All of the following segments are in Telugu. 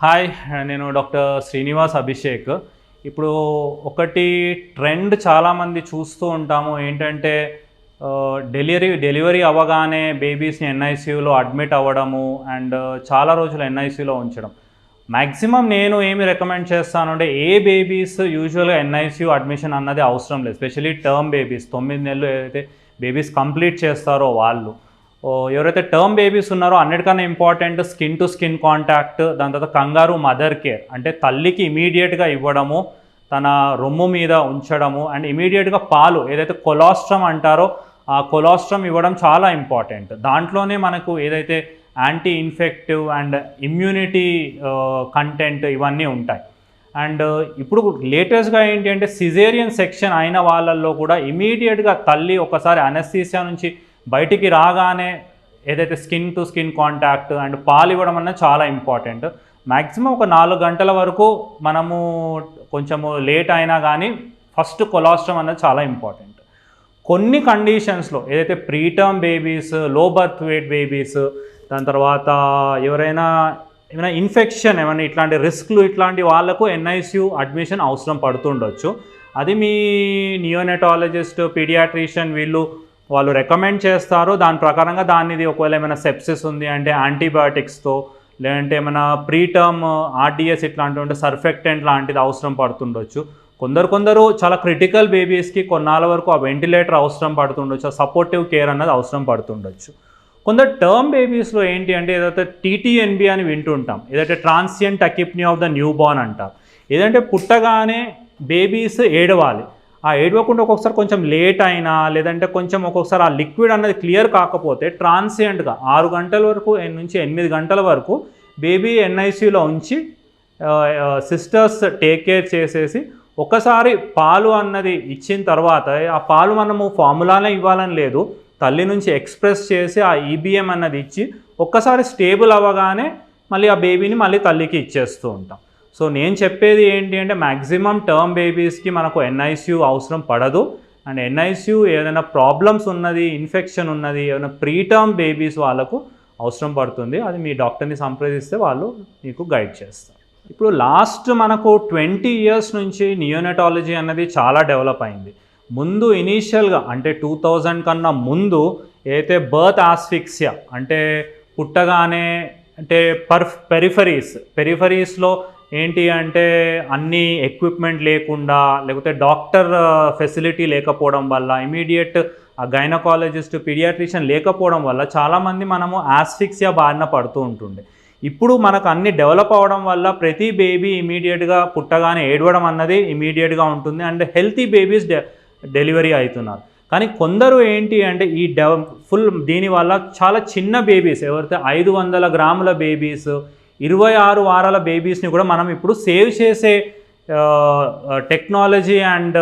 హాయ్, నేను డాక్టర్ శ్రీనివాస్ అభిషేక్. ఇప్పుడు ఒకటి ట్రెండ్ చాలామంది చూస్తూ ఉంటాము. ఏంటంటే డెలివరీ అవ్వగానే బేబీస్ని ఎన్ఐసీయూలో అడ్మిట్ అవ్వడము అండ్ చాలా రోజులు ఎన్ఐసీయూలో ఉంచడం. మ్యాక్సిమం నేను ఏమి రికమెండ్ చేస్తాను అంటే, ఏ బేబీస్ యూజువల్గా ఎన్ఐసీయూ అడ్మిషన్ అన్నది అవసరం లేదు. స్పెషలీ టర్మ్ బేబీస్ 9 నెలలు ఏదైతే బేబీస్ కంప్లీట్ చేస్తారో వాళ్ళు. ఎవరైతే టర్మ్ బేబీస్ ఉన్నారో అన్నిటికన్నా important skin to skin contact, దాని తర్వాత కంగారు మదర్ కేర్, అంటే తల్లికి ఇమీడియట్గా ఇవ్వడము, తన రొమ్ము మీద ఉంచడము అండ్ ఇమీడియట్గా పాలు ఏదైతే కొలాస్ట్రమ్ అంటారో ఆ కొలాస్ట్రమ్ ఇవ్వడం చాలా ఇంపార్టెంట్. దాంట్లోనే మనకు ఏదైతే anti infective and immunity content ఇవన్నీ ఉంటాయి. అండ్ ఇప్పుడు లేటెస్ట్గా ఏంటి అంటే, సిజేరియన్ సెక్షన్ అయిన వాళ్ళల్లో కూడా ఇమీడియట్గా తల్లి ఒకసారి అనస్థీసియా నుంచి బయటికి రాగానే ఏదైతే skin to skin contact and పాలు ఇవ్వడం అన్నది చాలా ఇంపార్టెంట్. మ్యాక్సిమం ఒక 4 గంటల వరకు మనము కొంచెము లేట్ అయినా కానీ ఫస్ట్ కొలాస్ట్రమ్ అన్నది చాలా ఇంపార్టెంట్. కొన్ని కండిషన్స్లో ఏదైతే preterm babies, low birth weight babies, దాని తర్వాత ఏమైనా ఇన్ఫెక్షన్ ఏమైనా ఇట్లాంటి రిస్క్లు ఇట్లాంటి వాళ్ళకు ఎన్ఐసీయూ అడ్మిషన్ అవసరం పడుతుండొచ్చు. అది మీ నియోనెటాలజిస్ట్, పీడియాట్రిషియన్ వాళ్ళు రికమెండ్ చేస్తారు. దాని ప్రకారంగా దానిది ఒకవేళ ఏమైనా సెప్సిస్ ఉంది అంటే యాంటీబయాటిక్స్తో, లేదంటే ఏమైనా ప్రీటర్మ్ ఆర్డిఎస్ ఇట్లాంటివి ఉంటే సర్ఫెక్టెంట్ లాంటిది అవసరం పడుతుండొచ్చు. కొందరు చాలా క్రిటికల్ బేబీస్కి కొన్నాళ్ళ వరకు ఆ వెంటిలేటర్ అవసరం పడుతుండొచ్చు, ఆ సపోర్టివ్ కేర్ అన్నది అవసరం పడుతుండొచ్చు. కొందరు టర్మ్ బేబీస్లో ఏంటి అంటే, ఏదైతే టీటీఎన్బి అని వింటుంటాం, ఏదైతే transient tachypnea of the newborn అంటారు. ఏదంటే పుట్టగానే బేబీస్ ఏడవాలి. ఆ ఏడవకుండా ఒక్కొక్కసారి కొంచెం లేట్ అయినా, లేదంటే కొంచెం ఒక్కొక్కసారి ఆ లిక్విడ్ అన్నది క్లియర్ కాకపోతే ట్రాన్సియంట్గా 6 గంటల వరకు నుంచి 8 గంటల వరకు బేబీ ఎన్ఐసీయూలో ఉంచి సిస్టర్స్ టేక్ కేర్ చేసేసి, ఒకసారి పాలు అన్నది ఇచ్చిన తర్వాత ఆ పాలు మనము ఫార్ములానే ఇవ్వాలని లేదు, తల్లి నుంచి ఎక్స్ప్రెస్ చేసి ఆ ఈబీఎం అన్నది ఇచ్చి ఒక్కసారి స్టేబుల్ అవ్వగానే మళ్ళీ ఆ బేబీని మళ్ళీ తల్లికి ఇచ్చేస్తూ ఉంటాం. సో నేను చెప్పేది ఏంటి అంటే, మ్యాక్సిమం టర్మ్ బేబీస్కి మనకు ఎన్ఐసీయూ అవసరం పడదు. అండ్ ఎన్ఐసీయూ ఏదైనా ప్రాబ్లమ్స్ ఉన్నది, ఇన్ఫెక్షన్ ఉన్నది, ఏదైనా ప్రీటర్మ్ బేబీస్ వాళ్ళకు అవసరం పడుతుంది. అది మీ డాక్టర్ని సంప్రదిస్తే వాళ్ళు మీకు గైడ్ చేస్తారు. ఇప్పుడు లాస్ట్ మనకు 20 years నుంచి నియోనెటాలజీ అన్నది చాలా డెవలప్ అయింది. ముందు ఇనీషియల్గా అంటే 2000 కన్నా ముందు ఏదైతే బర్త్ ఆస్ఫిక్సియా అంటే పుట్టగానే అంటే పెరిఫరీస్లో ఏంటి అంటే అన్ని ఎక్విప్మెంట్ లేకుండా, లేకపోతే డాక్టర్ ఫెసిలిటీ లేకపోవడం వల్ల, ఇమీడియట్ గైనకాలజిస్ట్, పీడియాట్రిషియన్ లేకపోవడం వల్ల చాలామంది మనము ఆస్ఫిక్సియా బారిన పడుతూ ఉంటుండే. ఇప్పుడు మనకు అన్ని డెవలప్ అవ్వడం వల్ల ప్రతి బేబీ ఇమీడియట్గా పుట్టగానే ఏడవడం అన్నది ఇమీడియట్గా ఉంటుంది అండ్ హెల్తీ బేబీస్ డెలివరీ అవుతున్నారు. కానీ కొందరు ఏంటి అంటే ఈ దీనివల్ల చాలా చిన్న బేబీస్, ఎవరైతే 500 గ్రాముల బేబీస్, 26 వారాల బేబీస్ని కూడా మనం ఇప్పుడు సేవ్ చేసే టెక్నాలజీ అండ్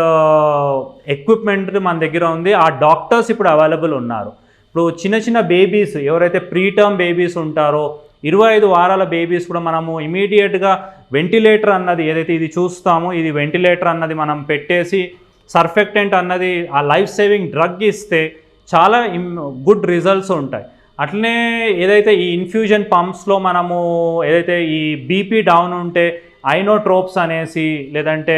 ఎక్విప్మెంట్ మన దగ్గర ఉంది. ఆ డాక్టర్స్ ఇప్పుడు అవైలబుల్ ఉన్నారు. ఇప్పుడు చిన్న బేబీస్ ఎవరైతే ప్రీటర్మ్ బేబీస్ ఉంటారో 25 వారాల బేబీస్ కూడా మనము ఇమీడియట్గా వెంటిలేటర్ అన్నది ఏదైతే ఇది చూస్తామో, ఇది వెంటిలేటర్ అన్నది మనం పెట్టేసి సర్ఫెక్టెంట్ అన్నది ఆ లైఫ్ సేవింగ్ డ్రగ్ ఇస్తే చాలా గుడ్ రిజల్ట్స్ ఉంటాయి. అట్లనే ఏదైతే ఈ ఇన్ఫ్యూజన్ పంప్స్లో మనము ఏదైతే ఈ బీపీ డౌన్ ఉంటే ఐనోట్రోప్స్ అనేసి, లేదంటే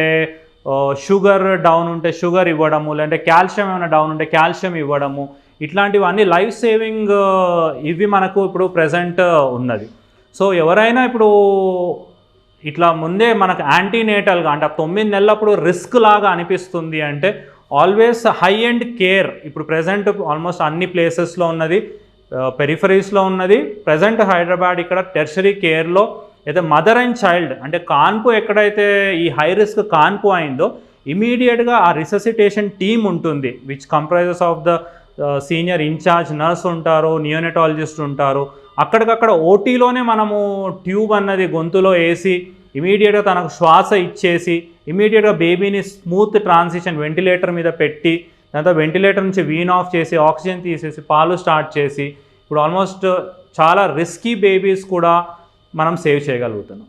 షుగర్ డౌన్ ఉంటే షుగర్ ఇవ్వడము, లేదంటే కాల్షియం ఏమైనా డౌన్ ఉంటే కాల్షియం ఇవ్వడము, ఇట్లాంటివన్నీ లైఫ్ సేవింగ్ ఇవి మనకు ఇప్పుడు ప్రజెంట్ ఉన్నది. సో ఎవరైనా ఇప్పుడు ఇట్లా ముందే మనకు యాంటీనేటల్గా అంటే 9 నెలలప్పుడు రిస్క్ లాగా అనిపిస్తుంది అంటే, ఆల్వేస్ హై ఎండ్ కేర్ ఇప్పుడు ప్రజెంట్ ఆల్మోస్ట్ అన్ని ప్లేసెస్లో ఉన్నది, పెరిఫరీస్లో ఉన్నది. ప్రజెంట్ హైదరాబాద్ ఇక్కడ టెర్షరీ కేర్లో అయితే మదర్ అండ్ చైల్డ్ అంటే కాన్పు ఎక్కడైతే ఈ హై రిస్క్ కాన్పు అయిందో ఇమీడియట్గా ఆ రిససిటేషన్ టీమ్ ఉంటుంది, which comprises of the senior incharge nurse ఉంటారు, నియోనెటాలజిస్ట్ ఉంటారు. అక్కడికక్కడ ఓటీలోనే మనము ట్యూబ్ అన్నది గొంతులో వేసి ఇమీడియట్గా తనకు శ్వాస ఇచ్చేసి ఇమీడియట్గా బేబీని స్మూత్ ట్రాన్సిషన్ వెంటిలేటర్ మీద పెట్టి, దాంతో వెంటిలేటర్ నుంచి వీన్ ఆఫ్ చేసి ఆక్సిజన్ తీసేసి పాలు స్టార్ట్ చేసి ఇప్పుడు ఆల్మోస్ట్ చాలా రిస్కీ బేబీస్ కూడా మనం సేవ్ చేయగలుగుతున్నాం.